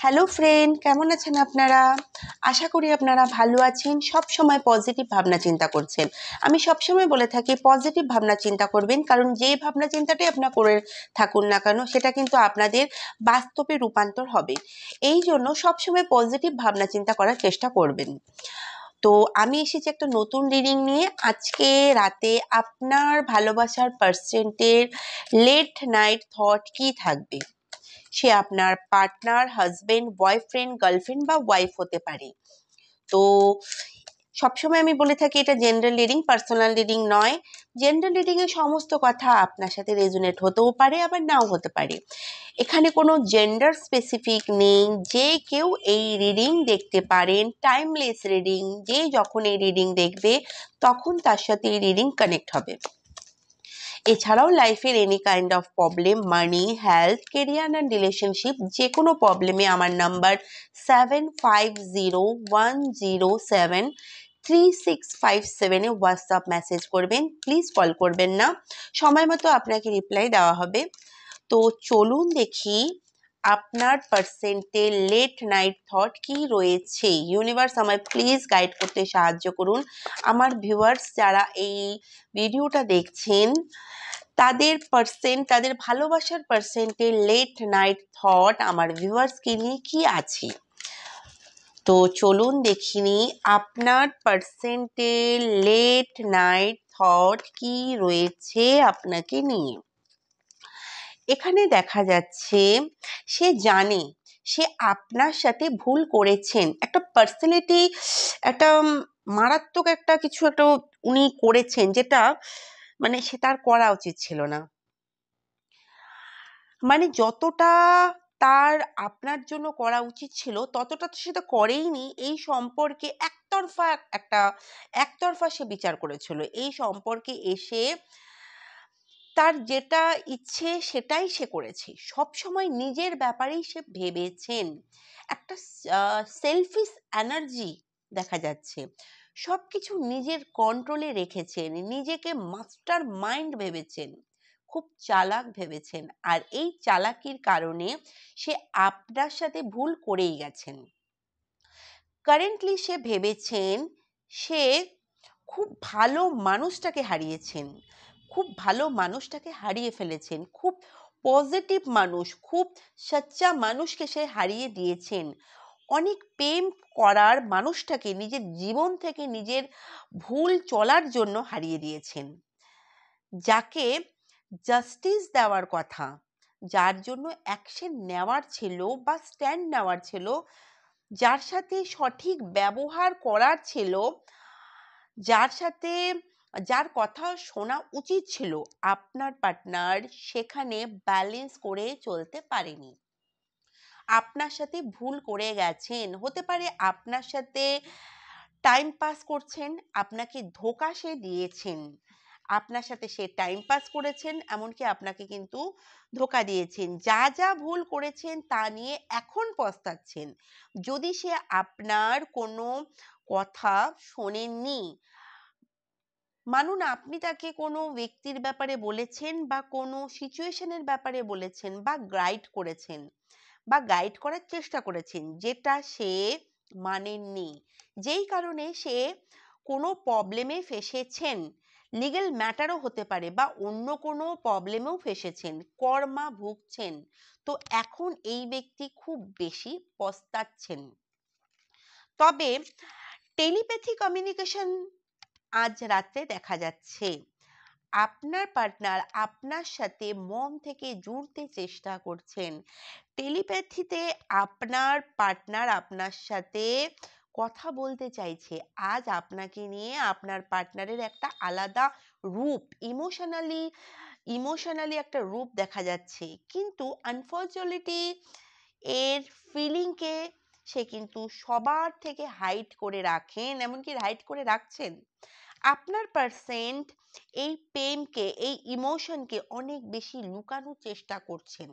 Hello friend, কেমন আছেন আপনারা? আশা করি আপনারা ভালো আছেন, সব সময় পজিটিভ ভাবনা চিন্তা করছেন। আমি সব সময় বলে থাকি পজিটিভ ভাবনা চিন্তা করবেন, কারণ যে ভাবনা চিন্তাটাই আপনারা করে থাকুন না কেন সেটা কিন্তু আপনাদের বাস্তবে রূপান্তর হবে। এই জন্য সবসময় পজিটিভ ভাবনা চিন্তা করার চেষ্টা করবেন। তো আমি এসেছি একটা নতুন রিডিং নিয়ে। আজকে রাতে আপনার ভালোবাসার পার্সেন্টের লেট নাইট থট কি থাকবে। সে আপনার পার্টনার, হাজবেন্ড, বয়ফ্রেন্ড, গার্লফ্রেন্ড বা ওয়াইফ হতে পারে। তো সবসময় আমি বলে থাকি এটা জেনারেল রিডিং, পার্সোনাল রিডিং নয়। জেনারেল রিডিং এর সমস্ত কথা আপনার সাথে রেজোনেট হতেও পারে, আবার নাও হতে পারে। এখানে কোনো জেন্ডার স্পেসিফিক নেই, যে কেউ এই রিডিং দেখতে পারেন। টাইমলেস রিডিং, যে যখন এই রিডিং দেখবে তখন তার সাথে এই রিডিং কানেক্ট হবে। এছাড়াও লাইফের any kind of problem, money, health, career and relationship, যে কোনো প্রবলেমে আমার নাম্বার 7501073657 হোয়াটসঅ্যাপ মেসেজ করবেন। প্লিজ কল করবেন না, সময় মতো আপনাকে রিপ্লাই দেওয়া হবে। তো চলুন দেখি আপনার পার্সেন্টের লেট নাইট থট কি রয়েছে। ইউনিভার্স আমায় প্লিজ গাইড করতে সাহায্য করুন। আমার ভিউয়ার্স যারা এই ভিডিওটা দেখছেন তাদের ভালোবাসার পার্সেন্টের লেট নাইট থট আমার ভিউয়ার্সকে নিয়ে কি আছে। তো চলুন দেখিনি আপনার পার্সেন্টের লেট নাইট থট কি রয়েছে আপনাকে নিয়ে। এখানে দেখা যাচ্ছে সে জানে সে আপনার সাথে ভুল করেছেন। একটা পার্সোনালিটি, একটা মারাত্মক একটা কিছু একটা উনি করেছেন, যেটা মানে সে তার করা উচিত ছিল না। মানে যতটা তার আপনার জন্য করা উচিত ছিল ততটা তো সেটা করেইনি। এই সম্পর্কে একতরফা সে বিচার করেছিল। এই সম্পর্কে এসে তার যেটা ইচ্ছে সেটাই সে করেছে। সব সময় নিজের ব্যাপারেই সে ভেবেছেন। একটা সেলফিশ এনার্জি দেখা যাচ্ছে। সবকিছু নিজের কন্ট্রোলে রেখেছেন, নিজেকে মাস্টার মাইন্ড ভেবেছেন, খুব চালাক ভেবেছেন। আর এই চালাকির কারণে সে আপনার সাথে ভুল করেই গেছেন। কারেন্টলি সে ভেবেছেন সে খুব ভালো মানুষটাকে হারিয়েছেন, খুব ভালো মানুষটাকে হারিয়ে ফেলেছেন। খুব পজিটিভ মানুষ, খুব সচ্চা মানুষকে সে হারিয়ে দিয়েছেন। অনেক প্রেম করার মানুষটাকে নিজের জীবন থেকে নিজের ভুল চলার জন্য হারিয়ে দিয়েছেন। যাকে জাস্টিস দেওয়ার কথা, যার জন্য অ্যাকশন নেওয়ার ছিল বা স্ট্যান্ড নেওয়ার ছিল, যার সাথে সঠিক ব্যবহার করার ছিল, যার কথা শোনা উচিত ছিল, আপনার পার্টনার সেখানে ব্যালেন্স করে চলতে পারেনি। আপনার সাথে ভুল করে গেছেন। হতে পারে আপনার সাথে টাইম পাস করছেন, আপনাকে ধোঁকা সে দিয়েছেন। আপনার সাথে সে টাইম পাস করেছেন, এমনকি আপনাকে কিন্তু ধোঁকা দিয়েছেন। যা যা ভুল করেছেন তা নিয়ে এখন পস্তাচ্ছেন। যদি সে আপনার কোনো কথা শোনেননি, মানুন আপনি তাকে কোনো ব্যক্তির ব্যাপারে বলেছেন বা কোনো সিচুয়েশনের ব্যাপারে বলেছেন বা গাইড করেছেন বা গাইড করার চেষ্টা করেছেন, যেটা সে মানেননি, যেই কারণে সে কোনো প্রবলেমে ফেসেছেন। লিগ্যাল ম্যাটারও হতে পারে বা অন্য কোনো প্রবলেমেও ফেসেছেন, কর্মা ভুগছেন। তো এখন এই ব্যক্তি খুব বেশি পস্তাচ্ছেন। তবে টেলিপ্যাথি কমিউনিকেশন আজ রাতে দেখা যাচ্ছে। আপনার পার্টনার আপনার সাথে মন থেকে জুড়তে চেষ্টা করছেন। টেলিপ্যাথিতে আপনার পার্টনার আপনার সাথে কথা বলতে চাইছে। আজ আপনাকে নিয়ে আপনার পার্টনারের একটা আলাদা রূপ, ইমোশনালি একটা রূপ দেখা যাচ্ছে। কিন্তু আনফর্চুনেটলি এর ফিলিংকে সে কিন্তু সবার থেকে হাইড করে রাখেন, এমনকি হাইড করে রাখছেন। আপনার পার্সেন্ট এই প্রেমকে, এই ইমোশনকে অনেক বেশি লুকানোর চেষ্টা করছেন।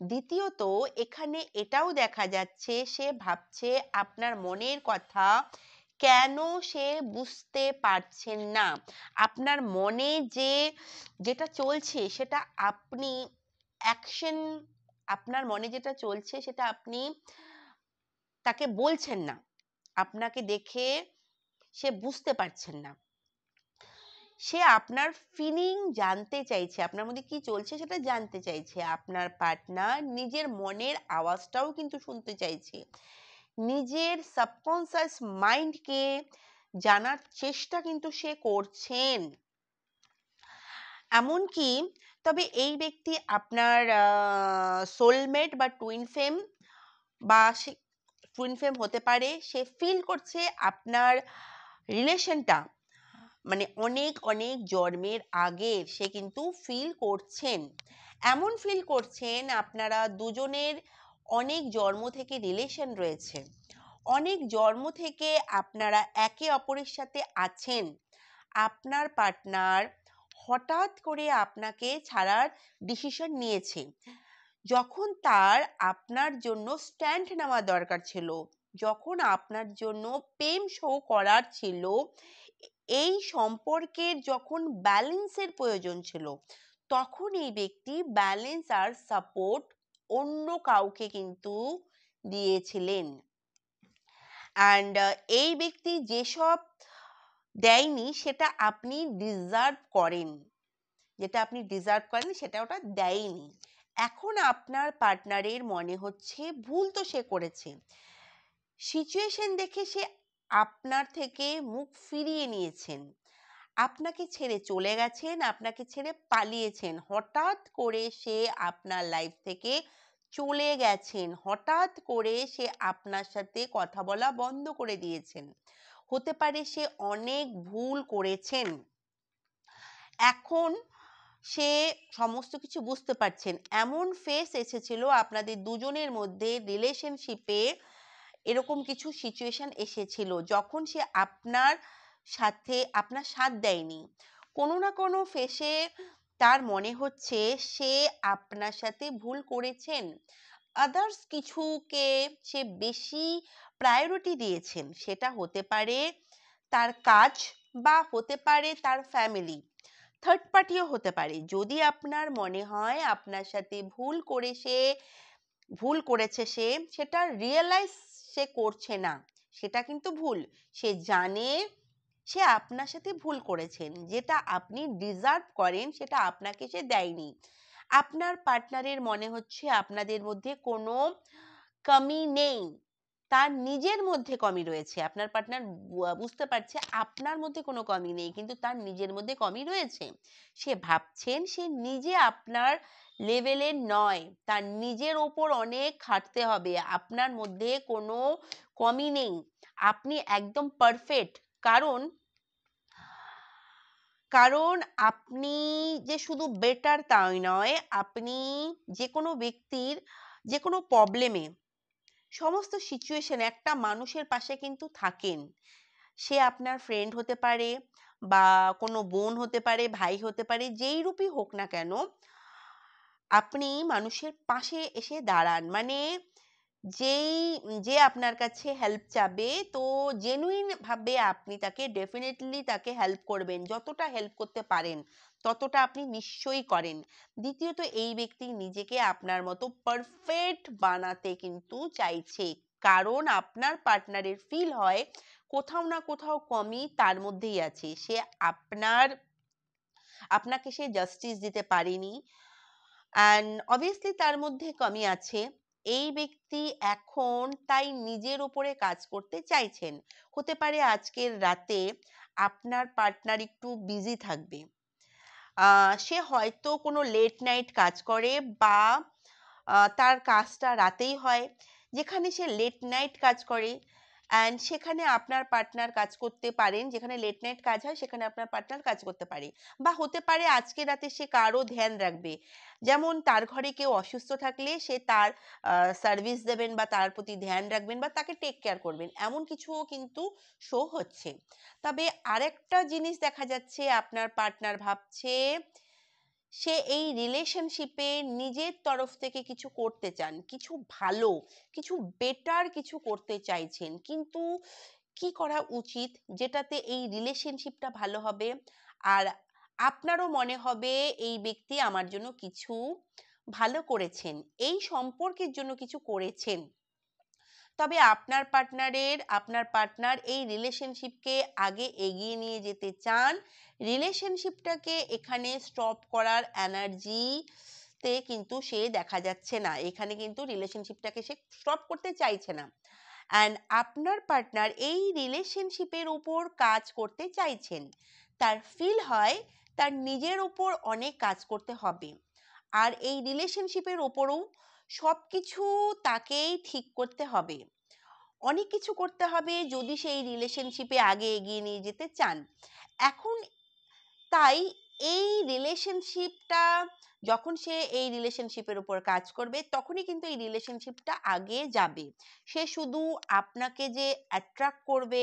দ্বিতীয়ত এখানে এটাও দেখা যাচ্ছে সে ভাবছে আপনার মনের কথা, কেন সে বুঝতে পারছেন না। আপনার মনে যেটা চলছে সেটা আপনি অ্যাকশন আপনার মনে যেটা চলছে সেটা আপনি তাকে বলছেন না, আপনাকে দেখে সে বুঝতে পারছেন না, সে আপনার ফিলিং জানতে চাইছে, আপনার মধ্যে কি চলছে সেটা জানতে চাইছে। আপনার পার্টনার নিজের মনের আওয়াজটাও কিন্তু শুনতে চাইছে, নিজের সাবকনসিয়াস মাইন্ডকে জানার চেষ্টা কিন্তু সে করছেন। এমনকি তবে এই ব্যক্তি আপনার সোলমেট বা টুইন ফ্লেম, বা সে টুইন ফ্লেম হতে পারে, সে ফিল করছে আপনার রিলেশনটা মানে অনেক অনেক জন্মের আগের সে কিন্তু ফিল করছেন। এমন ফিল করছেন আপনারা দুজনের অনেক জন্ম থেকে রিলেশন রয়েছে, অনেক জন্ম থেকে আপনারা একে অপরের সাথে আছেন। আপনার পার্টনার হঠাৎ করে আপনাকে ছাড়ার ডিসিশন নিয়েছে, যখন তার আপনার জন্য স্ট্যান্ড নেওয়া দরকার ছিল, যখন আপনার জন্য প্রেম শো করার ছিল, এই সম্পর্কের যখন ব্যালেন্সের প্রয়োজন ছিল, তখন এই ব্যক্তি ব্যালেন্স আর সাপোর্ট অন্য কাউকে কিন্তু দিয়েছিলেন। অ্যান্ড এই ব্যক্তি যেসব দেয়নি সেটা আপনি ডিজার্ভ করেন, যেটা আপনি ডিজার্ভ করেন সেটা ওটা দেয়নি। এখন আপনার পার্টনারের মনে হচ্ছে ভুল তো সে করেছে, সিচুয়েশন দেখে সে আপনার থেকে মুখ ফিরিয়ে নিয়েছেন, আপনাকে ছেড়ে চলে গেছেন, আপনাকে ছেড়ে পালিয়েছেন, হঠাৎ করে সে আপনার লাইফ থেকে চলে গেছেন, হঠাৎ করে সে আপনার সাথে কথা বলা বন্ধ করে দিয়েছেন। হতে পারে সে অনেক ভুল করেছেন, এখন সে সমস্ত কিছু বুঝতে পারছেন। এমন ফেস এসেছিল আপনাদের দুজনের মধ্যে রিলেশনশিপে, এরকম কিছু সিচুয়েশন এসেছিল যখন সে আপনার সাথ দেয়নি, কোনো না কোনো ফেসে তার মনে হচ্ছে সে আপনার সাথে ভুল করেছেন, আদার্স কিছুকে সে বেশি প্রায়োরিটি দিয়েছেন। সেটা হতে পারে তার কাজ, বা হতে পারে তার ফ্যামিলি, থার্ড পার্টিও হতে পারে। যদি আপনার মনে হয় আপনার সাথে ভুল করেছে সে, সেটা রিয়েলাইজ সে করছে না, সেটা কিন্তু ভুল। সে জানে সে আপনার সাথে ভুল করেছেন, যেটা আপনি ডিজার্ভ করেন সেটা আপনাকে সে দেয়নি। আপনার পার্টনারের মনে হচ্ছে আপনাদের মধ্যে কোনো কমি নেই, তার নিজের মধ্যে কমি রয়েছে। আপনার পার্টনার বুঝতে পারছে আপনার মধ্যে কোনো কমি নেই, কিন্তু তার নিজের মধ্যে কমি রয়েছে। সে ভাবছেন সে নিজে আপনার লেভেলের নয়, তার নিজের ওপর অনেক খাটতে হবে, আপনার মধ্যে কোনো কমি নেই, আপনি একদম পারফেক্ট। কারণ কারণ আপনি যে শুধু বেটার তাই নয়, আপনি যে কোনো ব্যক্তির যে কোনো প্রবলেমে, সমস্ত সিচুয়েশনে একটা মানুষের পাশে কিন্তু থাকেন। সে আপনার ফ্রেন্ড হতে পারে, বা কোনো বোন হতে পারে, ভাই হতে পারে, যেই রূপই হোক না কেন, আপনি মানুষের পাশে এসে দাঁড়ান। মানে যেই যে আপনার কাছে হেল্প চাবে, তো জেনুইন ভাবে আপনি তাকে ডেফিনেটলি তাকে হেল্প করবেন, যতটা হেল্প করতে পারেন ততটা আপনি নিশ্চয়ই করেন। দ্বিতীয়ত, এই ব্যক্তি নিজেকে আপনার মতো পারফেক্ট বানাতে কিন্তু চাইছে, কারণ আপনার পার্টনারের ফিল হয় কোথাও না কোথাও কমি তার মধ্যেই আছে, সে আপনাকে সে জাস্টিস দিতে পারেনি, অ্যান্ড অবভিয়াসলি তার মধ্যে কমি আছে। এই ব্যক্তি এখন তাই নিজের উপরে কাজ করতে চাইছেন। হতে পারে আজকের রাতে আপনার পার্টনার একটু বিজি থাকবে, সে হয়তো কোনো লেট নাইট কাজ করে, বা তার কাজটা রাতেই হয়, যেখানে সে লেট নাইট কাজ করে, অ্যান্ড সেখানে আপনার পার্টনার কাজ করতে পারেন, যেখানে লেট নাইট কাজ হয় সেখানে আপনার পার্টনার কাজ করতে পারে। বা হতে পারে আজকে রাতে সে কারো ধ্যান রাখবে, যেমন তার ঘরে কেউ অসুস্থ থাকলে সে তার সার্ভিস দেবেন, বা তার প্রতি ধ্যান রাখবেন, বা তাকে টেক কেয়ার করবেন, এমন কিছুও কিন্তু শো হচ্ছে। তবে আরেকটা জিনিস দেখা যাচ্ছে, আপনার পার্টনার ভাবছে সে এই রিলেশনশিপে নিজের তরফ থেকে কিছু করতে চান, কিছু ভালো, কিছু বেটার কিছু করতে চাইছেন, কিন্তু কি করা উচিত যেটাতে এই রিলেশনশিপটা ভালো হবে, আর আপনারও মনে হবে এই ব্যক্তি আমার জন্য কিছু ভালো করেছেন, এই সম্পর্কের জন্য কিছু করেছেন। তবে আপনার পার্টনার এই রিলেশনশিপকে আগে এগিয়ে নিয়ে যেতে চান। রিলেশনশিপটাকে এখানে স্টপ করার এনার্জি তে কিন্তু সে দেখা যাচ্ছে না। এখানে কিন্তু রিলেশনশিপটাকে সে স্টপ করতে চাইছে না। অ্যান্ড আপনার পার্টনার এই রিলেশনশিপের উপর কাজ করতে চাইছেন। তার ফিল হয় তার নিজের উপর অনেক কাজ করতে হবে। আর এই রিলেশনশিপের ওপরও সব কিছু তাকেই ঠিক করতে হবে। অনেক কিছু করতে হবে যদি সেই রিলেশনশিপে আগে এগিয়ে নিয়ে যেতে চান। এখন তাই এই রিলেশনশিপটা যখন সে এই রিলেশনশিপের উপর কাজ করবে তখনই কিন্তু এই রিলেশনশিপটা আগে যাবে। সে শুধু আপনাকে যে অ্যাট্রাক্ট করবে,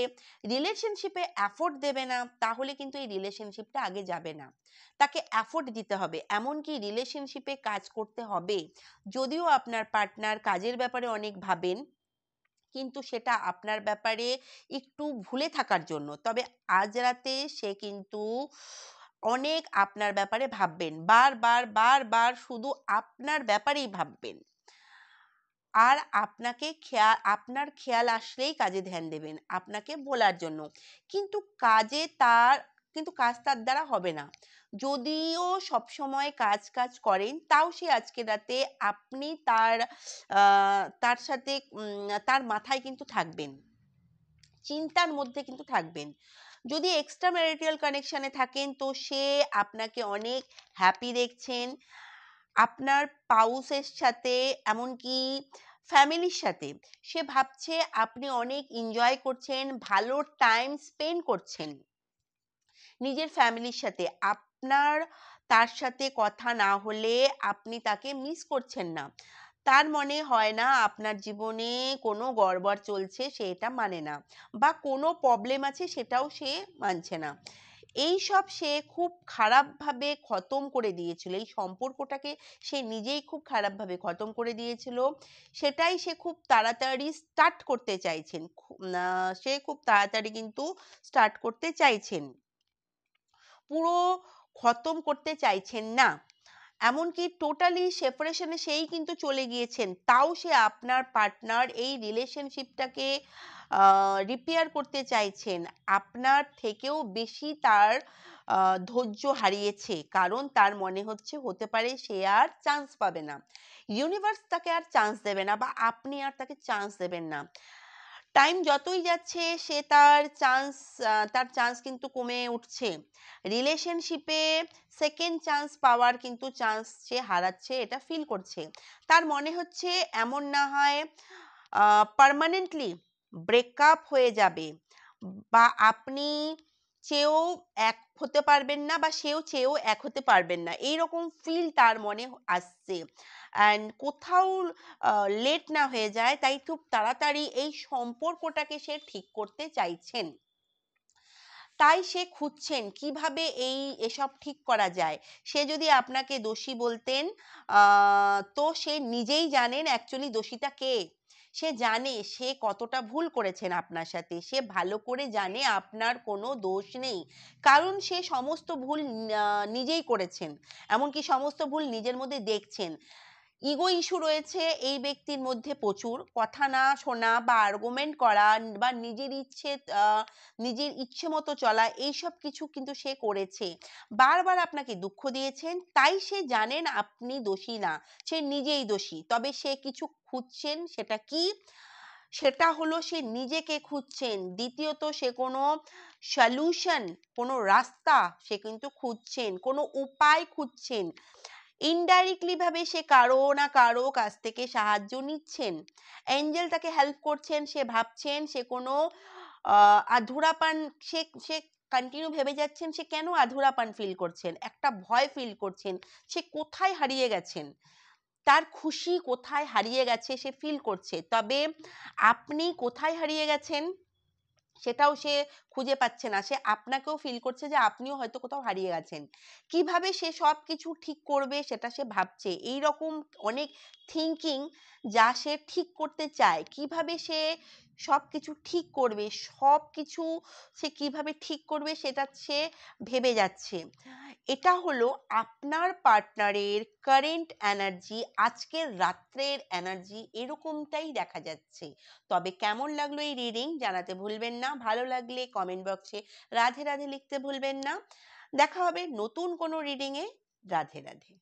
রিলেশনশিপে এফোর্ট দেবে না, তাহলে কিন্তু এই রিলেশনশিপটা আগে যাবে না। তাকে এফোর্ট দিতে হবে, এমনকি রিলেশনশিপে কাজ করতে হবে। যদিও আপনার পার্টনার কাজের ব্যাপারে অনেক ভাবেন, কিন্তু সেটা আপনার ব্যাপারে একটু ভুলে থাকার জন্য। তবে আজ রাতে সে কিন্তু অনেক আপনার ব্যাপারে ভাববেন, বারবার শুধু আপনার ব্যাপারেই ভাববেন। আর আপনার খেয়াল আসলেই কাজে ধ্যান দেবেন আপনাকে বলার জন্য। কিন্তু কাজ তার দ্বারা হবে না। যদিও সবসময় কাজ করেন, তাও সে আজকে রাতে আপনি তার সাথে তার মাথায় কিন্তু থাকবেন, চিন্তার মধ্যে কিন্তু থাকবেন। যদি এক্সট্রা ম্যারিটাল কানেকশনে থাকেন তো সে আপনাকে অনেক হ্যাপি দেখছেন, আপনার পাউসের সাথে, এমনকি ফ্যামিলির সাথে। সে ভাবছে আপনি অনেক এনজয় করছেন, ভালো টাইম স্পেন্ড করছেন নিজের ফ্যামিলির সাথে। তার সাথে কথা না হলে আপনি তাকে মিস করছেন না। তার মনে হয় না আপনার জীবনে কোনো গড়বড় চলছে, সে এটা মানে না, বা কোনো প্রবলেম আছে সেটাও সে মানছে না। এইসব সে খুব খারাপভাবে খতম করে দিয়েছিল, এই সম্পর্কটাকে সে নিজেই খুব খারাপভাবে খতম করে দিয়েছিল। সেটাই সে খুব তাড়াতাড়ি স্টার্ট করতে চাইছেন। সে খুব তাড়াতাড়ি কিন্তু স্টার্ট করতে চাইছেন, পুরো খতম করতে চাইছেন না। এমনকি টোটালি সেপারেশনে সেই কিন্তু চলে গিয়েছেন, তাও সে আপনার পার্টনার এই রিলেশনশিপটাকে রিপেয়ার করতে চাইছেন। আপনার থেকেও বেশি তার ধৈর্য হারিয়েছে, কারণ তার মনে হতে পারে সে আর চান্স পাবে না, ইউনিভার্স তাকে আর চান্স দেবে না, বা আপনি আর তাকে চান্স দেবেন না। টাইম যতই যাচ্ছে সে তার চান্স কিন্তু কমে উঠছে। রিলেশনশিপে সেকেন্ড চান্স পাওয়ার কিন্তু চান্স সে হারাচ্ছে, এটা ফিল করছে। তার মনে হচ্ছে এমন না হয় পার্মানেন্টলি ব্রেকআপ হয়ে যাবে, বা আপনি চেয়েও এক হতে পারবেন না, বা সেও চেয়েও এক হতে পারবেন না, এইরকম ফিল তার মনে আসছে। অ্যান্ড কোথাও লেট না হয়ে যায়, তাই খুব তাড়াতাড়ি এই সম্পর্কটাকে সে ঠিক করতে চাইছেন। তাই সে খুঁজছেন কিভাবে এসব ঠিক করা যায়। সে যদি আপনাকে দোষী বলতেন, তো সে নিজেই জানেন অ্যাকচুয়ালি দোষীটা কে। সে জানে সে কতটা ভুল করেছেন আপনার সাথে, সে ভালো করে জানে আপনার কোনো দোষ নেই, কারণ সে সমস্ত ভুল নিজেই করেছেন, এমনকি সমস্ত ভুল নিজের মধ্যে দেখছেন। ইগো ইস্যু রয়েছে এই ব্যক্তির মধ্যে প্রচুর, কথা না শোনা বা আর্গুমেন্ট করা, বা নিজের ইচ্ছে মতো চলা, এইসব কিছু কিন্তু সে করেছে। বারবার আপনাকে দুঃখ দিয়েছেন, তাই সে জানেন আপনি দোষী না, সে নিজেই দোষী। তবে সে কিছু খুঁজছেন, সেটা কি? সেটা হলো সে নিজেকে খুঁজছেন। দ্বিতীয়ত সে কোনো সলিউশন, কোনো রাস্তা সে কিন্তু খুঁজছেন, কোনো উপায় খুঁজছেন। ইনডাইরেক্টলি ভাবে সে কারো না কারো কাছ থেকে সাহায্য নিচ্ছেন, এঞ্জেল তাকে হেল্প করছেন। সে ভাবছেন সে কোনো আধুরাপান, সে সে কন্টিনিউ ভেবে যাচ্ছেন সে কেন আধুরাপান ফিল করছেন, একটা ভয় ফিল করছেন, সে কোথায় হারিয়ে গেছেন, তার খুশি কোথায় হারিয়ে গেছে সে ফিল করছে। তবে আপনি কোথায় হারিয়ে গেছেন সেটাও সে খুঁজে পাচ্ছে না। সে আপনাকেও ফিল করছে যে আপনিও হয়তো কোথাও হারিয়ে গেছেন। কিভাবে সে সব কিছু ঠিক করবে সেটা সে ভাবছে। এইরকম অনেক থিঙ্কিং যা সে ঠিক করতে চায়, কিভাবে সে সবকিছু ঠিক করবে, সবকিছু সে কিভাবে ঠিক করবে সেটা সে ভেবে যাচ্ছে। এটা হলো আপনার পার্টনারের কারেন্ট এনার্জি, আজকের রাত্রের এনার্জি, এরকমটাই দেখা যাচ্ছে। তবে কেমন লাগলো এই রিডিং জানাতে ভুলবেন না। ভালো লাগলে কমেন্ট বক্সে রাধে রাধে লিখতে ভুলবেন না। দেখা হবে নতুন কোনো রিডিংয়ে। রাধে রাধে।